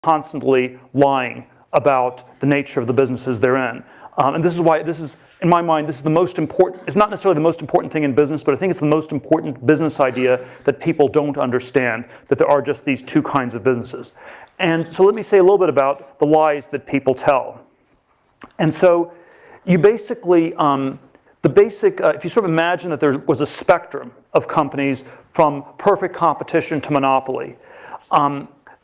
constantly lying about the nature of the businesses they're in. And this is why this is, in my mind, this is the most important, it's not necessarily the most important thing in business, but I think it's the most important business idea that people don't understand, that there are just these two kinds of businesses. And so let me say a little bit about the lies that people tell. And so you basically, if you sort of imagine that there was a spectrum of companies from perfect competition to monopoly,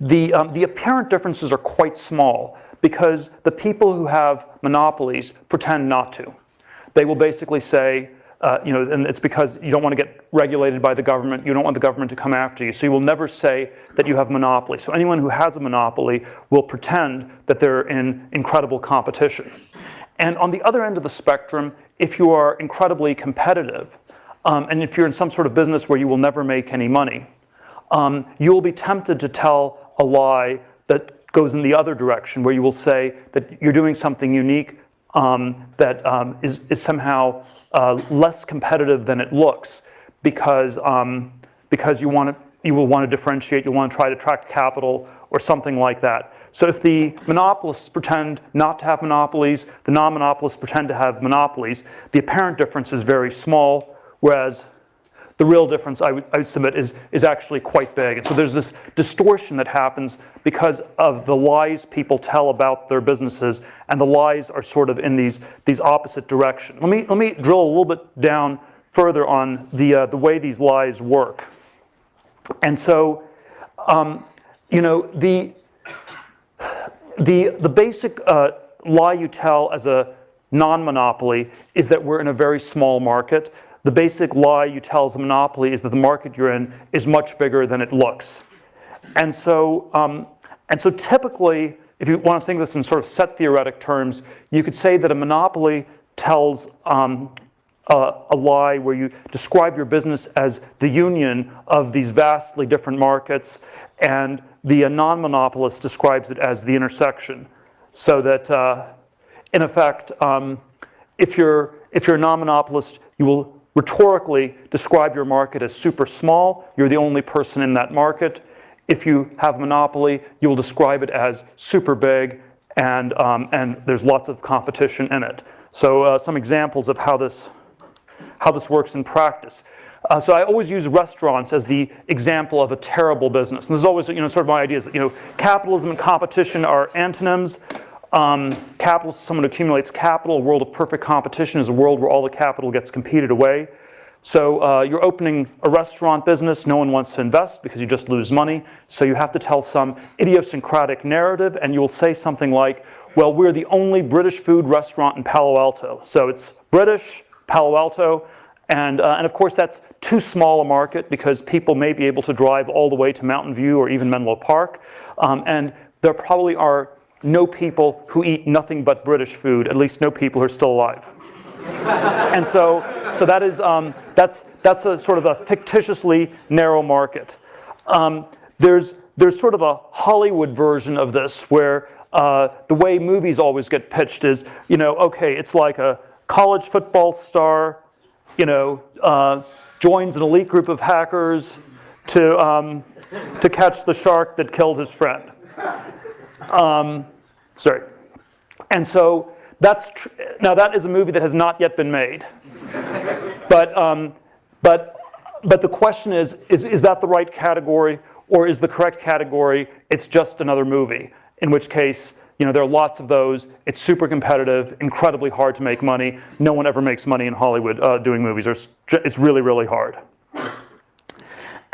the apparent differences are quite small because the people who have monopolies pretend not to. They will basically say, and it's because you don't want to get regulated by the government, you don't want the government to come after you, so you will never say that you have a monopoly. So anyone who has a monopoly will pretend that they're in incredible competition. And on the other end of the spectrum, if you are incredibly competitive, and if you're in some sort of business where you will never make any money, you will be tempted to tell a lie that goes in the other direction, where you will say that you're doing something unique that is somehow less competitive than it looks, because you will want to differentiate, you want to try to attract capital or something like that. So if the monopolists pretend not to have monopolies, the non-monopolists pretend to have monopolies, the apparent difference is very small, whereas the real difference, I would submit, is actually quite big. And so there's this distortion that happens because of the lies people tell about their businesses, and the lies are sort of in these opposite directions. Let me drill a little bit down further on the way these lies work. And so, the basic lie you tell as a non-monopoly is that we're in a very small market. The basic lie you tell as a monopoly is that the market you're in is much bigger than it looks. And so typically, if you want to think of this in sort of set theoretic terms, you could say that a monopoly tells a lie where you describe your business as the union of these vastly different markets, and the non-monopolist describes it as the intersection. So that, in effect, if you're a non-monopolist, you will rhetorically describe your market as super small. You're the only person in that market. If you have a monopoly, you will describe it as super big, and there's lots of competition in it. So some examples of how this works in practice. So I always use restaurants as the example of a terrible business. And this is always, sort of my idea is that, capitalism and competition are antonyms. Capital is someone who accumulates capital. A world of perfect competition is a world where all the capital gets competed away. So you're opening a restaurant business. No one wants to invest because you just lose money. So you have to tell some idiosyncratic narrative, and you will say something like, well, we're the only British food restaurant in Palo Alto. So it's British, Palo Alto, and of course that's too small a market because people may be able to drive all the way to Mountain View or even Menlo Park. And there probably are no people who eat nothing but British food, at least no people who are still alive. And so that is, that's a sort of a fictitiously narrow market. There's sort of a Hollywood version of this where the way movies always get pitched is, okay, it's like a college football star, joins an elite group of hackers to catch the shark that killed his friend. And so now that is a movie that has not yet been made. But the question is that the right category, or is the correct category it's just another movie? In which case, there are lots of those. It's super competitive, incredibly hard to make money. No one ever makes money in Hollywood doing movies. It's really, really hard.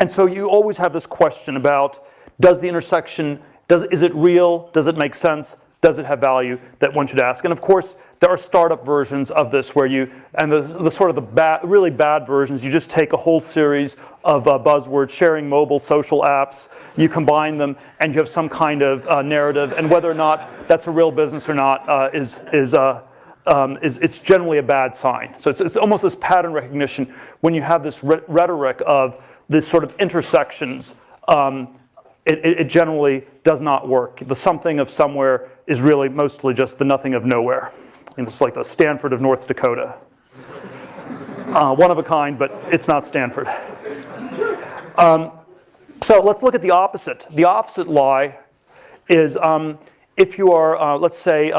And so you always have this question about, does the intersection, is it real? Does it make sense? Does it have value that one should ask? And of course, there are startup versions of this where the sort of the really bad versions, you just take a whole series of buzzwords, sharing mobile, social apps, you combine them, and you have some kind of narrative. And whether or not that's a real business or not it's generally a bad sign. So it's almost this pattern recognition when you have this rhetoric of this sort of intersections. It generally does not work. The something of somewhere is really mostly just the nothing of nowhere. It's like the Stanford of North Dakota. One of a kind, but it's not Stanford. So let's look at the opposite. The opposite lie is if you are, let's say,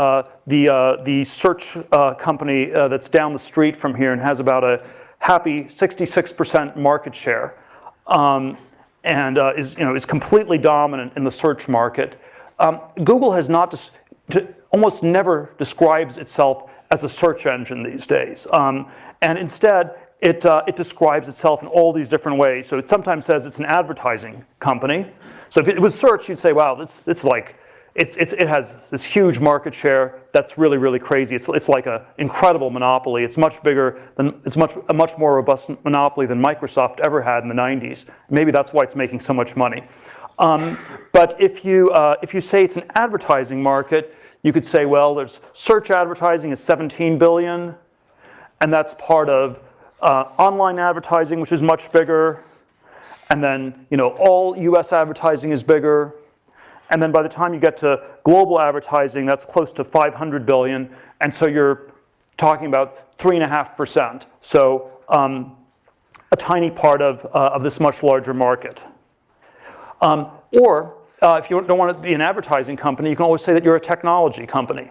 the search company that's down the street from here and has about a happy 66% market share, and is completely dominant in the search market. Google has not almost never describes itself as a search engine these days, and instead it describes itself in all these different ways. So it sometimes says it's an advertising company. So if it was search, you'd say, wow, it has this huge market share. That's really, really crazy. It's like an incredible monopoly. It's much bigger than, a much more robust monopoly than Microsoft ever had in the 90s. Maybe that's why it's making so much money. But if you say it's an advertising market, you could say, well, there's search advertising is 17 billion, and that's part of online advertising, which is much bigger. And then, all US advertising is bigger. And then by the time you get to global advertising, that's close to 500 billion. And so you're talking about 3.5%. So a tiny part of this much larger market. Or if you don't want to be an advertising company, you can always say that you're a technology company.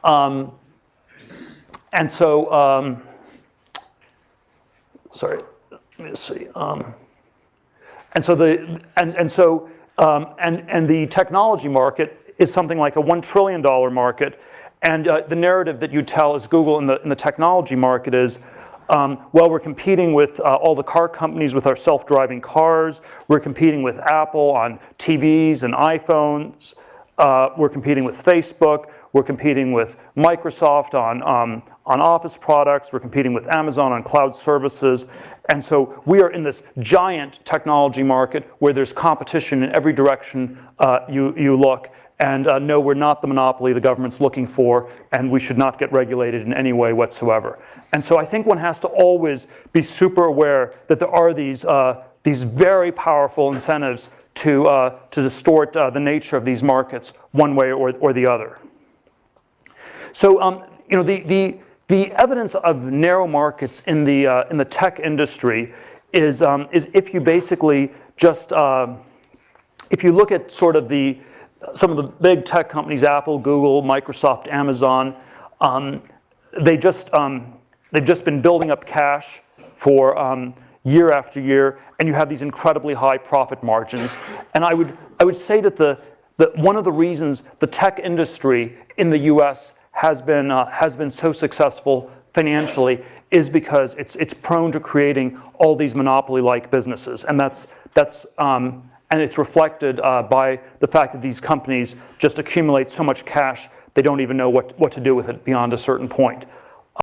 And so, sorry, let me just see. And the technology market is something like a $1 trillion market. And the narrative that you tell as Google in the technology market is, well, we're competing with all the car companies with our self-driving cars. We're competing with Apple on TVs and iPhones. We're competing with Facebook. We're competing with Microsoft on Office products. We're competing with Amazon on cloud services. And so we are in this giant technology market where there's competition in every direction you look. And no, we're not the monopoly the government's looking for, and we should not get regulated in any way whatsoever. And so I think one has to always be super aware that there are these very powerful incentives to distort the nature of these markets one way or the other. So the evidence of narrow markets in the tech industry is if you basically just if you look at sort of some of the big tech companies, Apple, Google, Microsoft, Amazon, they've just been building up cash for year after year, and you have these incredibly high profit margins. And I would say that one of the reasons the tech industry in the U.S. has been so successful financially is because it's prone to creating all these monopoly-like businesses, and and it's reflected by the fact that these companies just accumulate so much cash they don't even know what to do with it beyond a certain point.